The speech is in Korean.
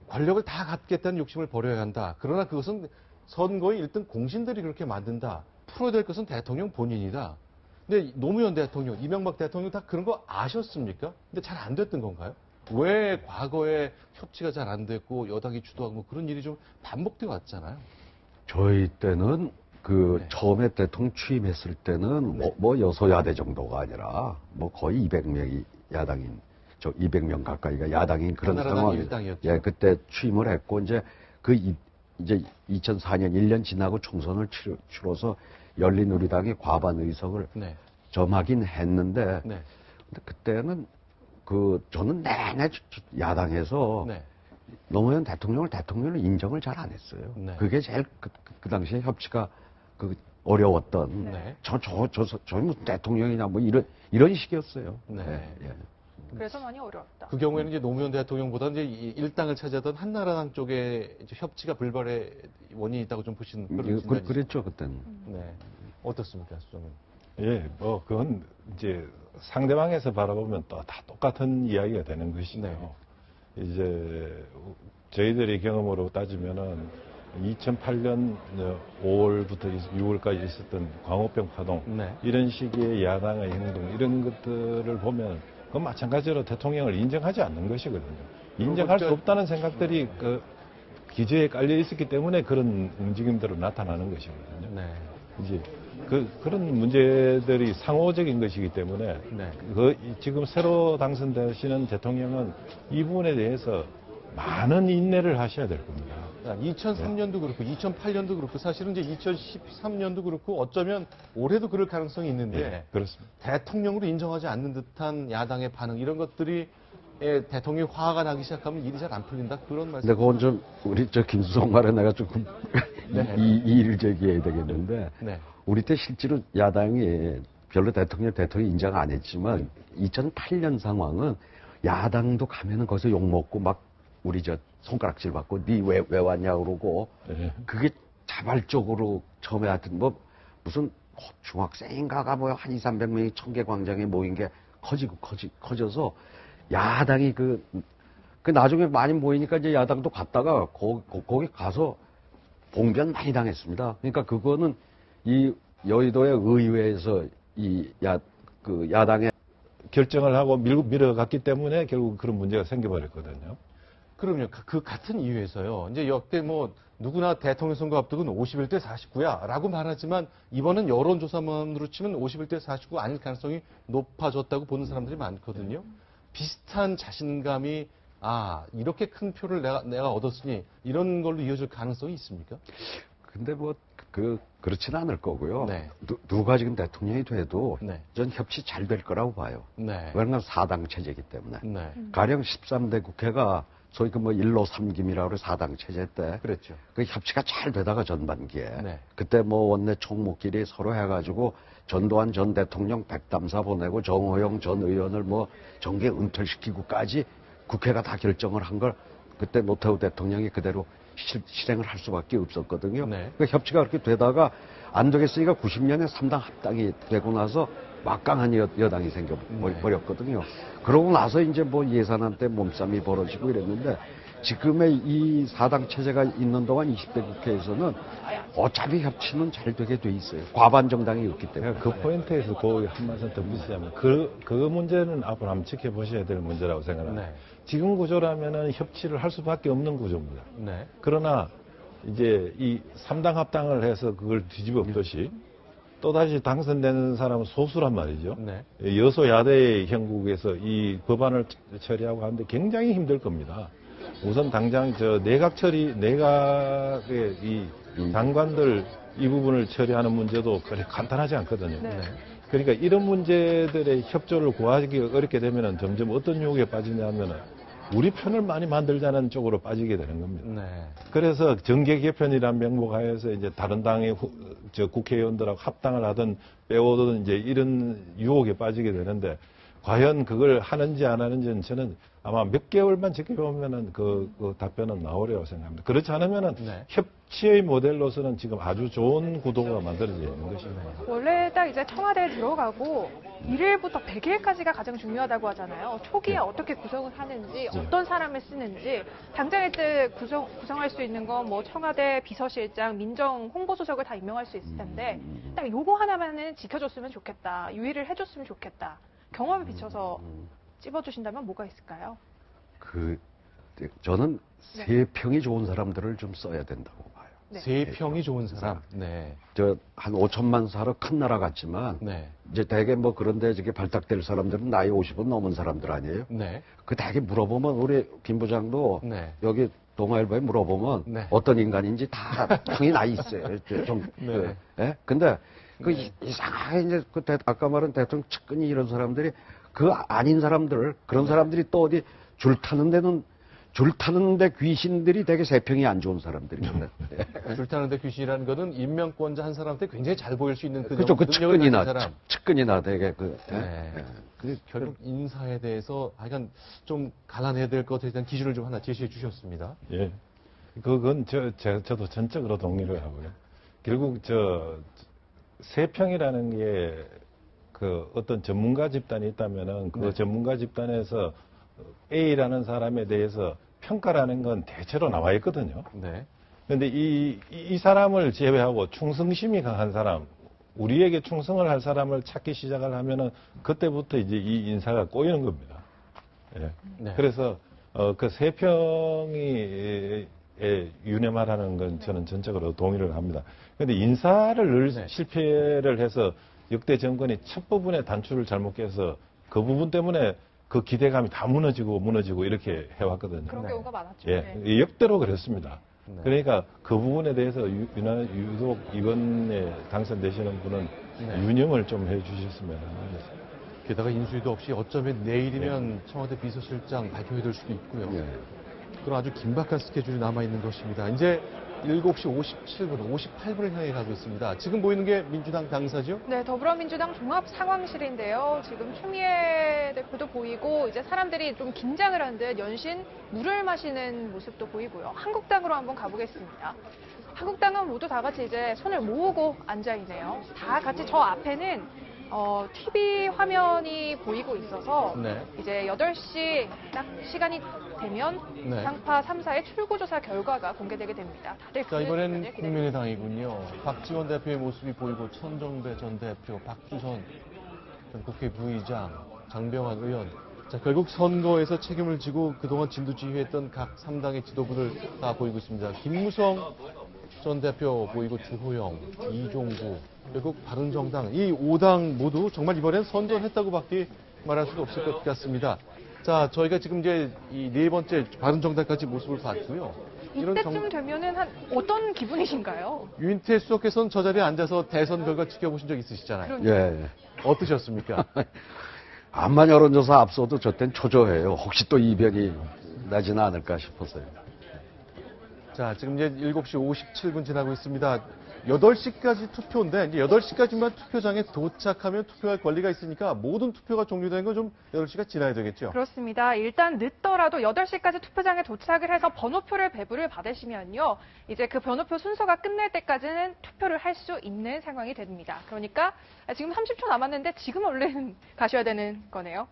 권력을 다 갖겠다는 욕심을 버려야 한다. 그러나 그것은 선거의 1등 공신들이 그렇게 만든다. 풀어야 될 것은 대통령 본인이다. 근데 노무현 대통령, 이명박 대통령 다 그런 거 아셨습니까? 근데 잘 안 됐던 건가요? 왜 과거에 협치가 잘 안 됐고 여당이 주도하고 그런 일이 좀 반복되어 왔잖아요. 저희 때는 그 네. 처음에 대통령 취임했을 때는 네. 뭐 여소야대 정도가 아니라 뭐 거의 200명이 야당인, 200명 가까이가 야당인 그런 한나라당 상황이 일당이었죠. 예, 그때 취임을 했고 이제 이제 2004년 1년 지나고 총선을 치러서 열린우리당이 과반 의석을 네. 점하긴 했는데 네. 근데 그때는 저는 내내 야당에서 네. 노무현 대통령을 인정을 잘 안 했어요. 네. 그게 제일 그 당시에 협치가 어려웠던. 네. 저 무슨 대통령이냐 뭐 이런 식이었어요. 네. 예. 그래서 많이 어려웠다. 그 경우에는 이제 노무현 대통령보다 이제 일당을 차지하던 한나라당 쪽에 이제 협치가 불발의 원인이 있다고 좀 보시는 그런 진단이죠. 그랬죠 그때는. 네. 어떻습니까, 수정님? 예, 뭐 그건 이제 상대방에서 바라보면 또 다 똑같은 이야기가 되는 것이죠. 네. 이제 저희들의 경험으로 따지면은 2008년 5월부터 6월까지 있었던 광우병 파동 네. 이런 식의 야당의 행동 이런 것들을 보면 그건 마찬가지로 대통령을 인정하지 않는 것이거든요. 인정할 수 없다는 생각들이 그 기저에 깔려 있었기 때문에 그런 움직임대로 나타나는 것이거든요. 네. 이제 그런 문제들이 상호적인 것이기 때문에 네. 지금 새로 당선되시는 대통령은 이 부분에 대해서 많은 인내를 하셔야 될 겁니다. 2003년도 그렇고 2008년도 그렇고 사실은 이제 2013년도 그렇고 어쩌면 올해도 그럴 가능성이 있는데 네, 그렇습니다. 대통령으로 인정하지 않는 듯한 야당의 반응 이런 것들이 대통령이 화가 나기 시작하면 일이 잘 안 풀린다 그런 말씀. 근데 그건 좀 우리 김수성 말에 내가 조금 네. 이의를 제기해야 되겠는데 네. 우리 때 실제로 야당이 별로 대통령 인정 안 했지만 2008년 상황은 야당도 가면은 거기서 욕먹고 막 우리 손가락질 받고 니 왜 왔냐 그러고 네. 그게 자발적으로 처음에 하여튼 뭐 무슨 중학생인가가 뭐 한 200~300명이 청계광장에 모인 게 커져서 야당이 그 나중에 많이 모이니까 이제 야당도 갔다가 거기 가서 봉변 많이 당했습니다. 그러니까 그거는 이 여의도의 의회에서 야당의 결정을 하고 밀어갔기 때문에 결국 그런 문제가 생겨버렸거든요. 그럼요. 그 같은 이유에서요. 이제 역대 뭐 누구나 대통령 선거 앞두고는 51대 49야 라고 말하지만 이번은 여론조사만으로 치면 51대 49 아닐 가능성이 높아졌다고 보는 사람들이 많거든요. 비슷한 자신감이 이렇게 큰 표를 내가 얻었으니 이런 걸로 이어질 가능성이 있습니까? 근데 뭐 그렇지는 않을 거고요. 네. 누가 지금 대통령이 돼도 네. 전 협치 잘 될 거라고 봐요. 네. 왜냐하면 4당 체제이기 때문에. 네. 가령 13대 국회가 소위 그 뭐 일로 삼김이라고 그래 4당 체제 때. 그랬죠. 그 협치가 잘 되다가 전반기에. 네. 그때 뭐 원내 총무끼리 서로 해가지고 전두환 전 대통령 백담사 보내고 정호영 전 의원을 뭐 정계 은퇴시키고까지 국회가 다 결정을 한 걸 그때 노태우 대통령이 그대로 실행을 할 수밖에 없었거든요. 네. 그 협치가 그렇게 되다가 안 되겠으니까 90년에 3당 합당이 되고 나서 막강한 여당이 생겨버렸거든요. 그러고 나서 이제 뭐 예산안 때 몸싸움이 벌어지고 이랬는데 지금의 이 4당 체제가 있는 동안 20대 국회에서는 어차피 협치는 잘 되게 돼 있어요. 과반 정당이 없기 때문에. 그 포인트에서 한 말씀 더 붙이자면 그 문제는 앞으로 한번 지켜보셔야 될 문제라고 생각합니다. 네. 지금 구조라면은 협치를 할 수밖에 없는 구조입니다. 네. 그러나 이제 이 3당 합당을 해서 그걸 뒤집었듯이 또다시 당선되는 사람은 소수란 말이죠. 네. 여소야대의 형국에서 이 법안을 처리하고 하는데 굉장히 힘들 겁니다. 우선 당장 내각의 이 장관들 이 부분을 처리하는 문제도 그렇게 간단하지 않거든요. 네. 그러니까 이런 문제들의 협조를 구하기 어렵게 되면은 점점 어떤 유혹에 빠지냐면은 우리 편을 많이 만들자는 쪽으로 빠지게 되는 겁니다. 네. 그래서 정계 개편이라는 명목 하에서 이제 다른 당의 국회의원들하고 합당을 하든 빼오든 이제 이런 유혹에 빠지게 되는데 과연 그걸 하는지 안 하는지는 저는 아마 몇 개월만 지켜보면은 그 답변은 나오리라고 생각합니다. 그렇지 않으면은 네. 협치의 모델로서는 지금 아주 좋은 구도가 만들어져 있는 것입니다. 원래 딱 이제 청와대에 들어가고 1일부터 100일까지가 가장 중요하다고 하잖아요. 초기에 네. 어떻게 구성을 하는지, 어떤 사람을 쓰는지, 당장일 때 구성할 수 있는 건 뭐 청와대 비서실장, 민정 홍보수석을 다 임명할 수 있을 텐데, 딱 요거 하나만은 지켜줬으면 좋겠다, 유의를 해줬으면 좋겠다. 경험에 비춰서 찝어주신다면 뭐가 있을까요? 저는 네. 세평이 좋은 사람들을 좀 써야 된다고 봐요. 네. 세평이 좋은 사람. 네. 한 5천만 사로 큰 나라 같지만 네. 이제 대개 뭐 그런데 저게 발탁될 사람들은 나이 50은 넘은 사람들 아니에요? 네. 그 대개 물어보면 우리 김 부장도 네. 여기 동아일보에 물어보면 네. 어떤 인간인지 다 평이 나 있어요. 좀, 네. 예? 근데 그 이상하게 이제 아까 말한 대통령 측근이 이런 사람들이 그 아닌 사람들 그런 사람들이 또 어디 줄 타는데 귀신들이 되게 세평이 안 좋은 사람들이거든요. 줄타는데 귀신이라는 것은 임명권자 한 사람한테 굉장히 잘 보일 수 있는 그죠, 그 능력을 가진 사람. 측근이나 되게 네. 결국 인사에 대해서 하여간 좀 갈라내야 될 것에 대한 기준을 좀 하나 제시해 주셨습니다. 예. 그건 저도 전적으로 동의를 하고요. 결국 세평이라는 게 그 어떤 전문가 집단이 있다면은 그 네. 전문가 집단에서 A라는 사람에 대해서 평가라는 건 대체로 나와 있거든요. 네. 그런데 이 사람을 제외하고 충성심이 강한 사람, 우리에게 충성을 할 사람을 찾기 시작을 하면은 그때부터 이제 이 인사가 꼬이는 겁니다. 예. 네. 그래서 그 세평이 유념하라는 건 저는 전적으로 동의를 합니다. 그런데 인사를 늘 네. 실패를 해서 역대 정권이 첫 부분에 단추를 잘못 깨서 그 부분 때문에 그 기대감이 다 무너지고 이렇게 해왔거든요. 그런 네. 경우가 많았죠. 예, 네. 역대로 그랬습니다. 네. 그러니까 그 부분에 대해서 유독 이번에 당선되시는 분은 네. 유념을 좀 해주셨으면 하겠습니다. 게다가 인수위도 없이 어쩌면 내일이면 청와대 비서실장 발표가 될 수도 있고요. 예. 그런 아주 긴박한 스케줄이 남아있는 것입니다. 이제 7시 57분, 58분을 향해 가고 있습니다. 지금 보이는 게 민주당 당사죠? 네, 더불어민주당 종합상황실인데요. 지금 추미애 대표도 보이고 이제 사람들이 좀 긴장을 한 듯 연신 물을 마시는 모습도 보이고요. 한국당으로 한번 가보겠습니다. 한국당은 모두 다 같이 이제 손을 모으고 앉아 있네요. 다 같이 저 앞에는 TV 화면이 보이고 있어서 네. 이제 8시 딱 시간이 되면 네. 상파 3사의 출구조사 결과가 공개되게 됩니다. 다들 자, 그 이번엔 시간을 기다리고 국민의당이군요. 박지원 대표의 모습이 보이고 천정배 전 대표, 박주선 전 국회 부의장, 장병환 의원. 자, 결국 선거에서 책임을 지고 그동안 진두지휘했던 각 3당의 지도부들 다 보이고 있습니다. 김무성 전 대표 보이고 주호영, 이종구, 결국 바른정당 이 5당 모두 정말 이번엔 선전했다고밖에 말할 수도 없을 것 같습니다. 자, 저희가 지금 이제 이 네 번째 바른정당까지 모습을 봤고요. 이때쯤 되면은 한 어떤 기분이신가요? 유인태 수석께서는 저 자리에 앉아서 대선 결과 지켜보신 적 있으시잖아요. 예. 어떠셨습니까? 암만 여론조사 앞서도 저 땐 초조해요. 혹시 또 이변이 나지는 않을까 싶어서요. 자, 지금 이제 7시 57분 지나고 있습니다. 8시까지 투표인데, 이제 8시까지만 투표장에 도착하면 투표할 권리가 있으니까 모든 투표가 종료되는 건 좀 8시가 지나야 되겠죠? 그렇습니다. 일단 늦더라도 8시까지 투표장에 도착을 해서 번호표를 배부를 받으시면요. 이제 그 번호표 순서가 끝날 때까지는 투표를 할 수 있는 상황이 됩니다. 그러니까 지금 30초 남았는데 지금 얼른 가셔야 되는 거네요.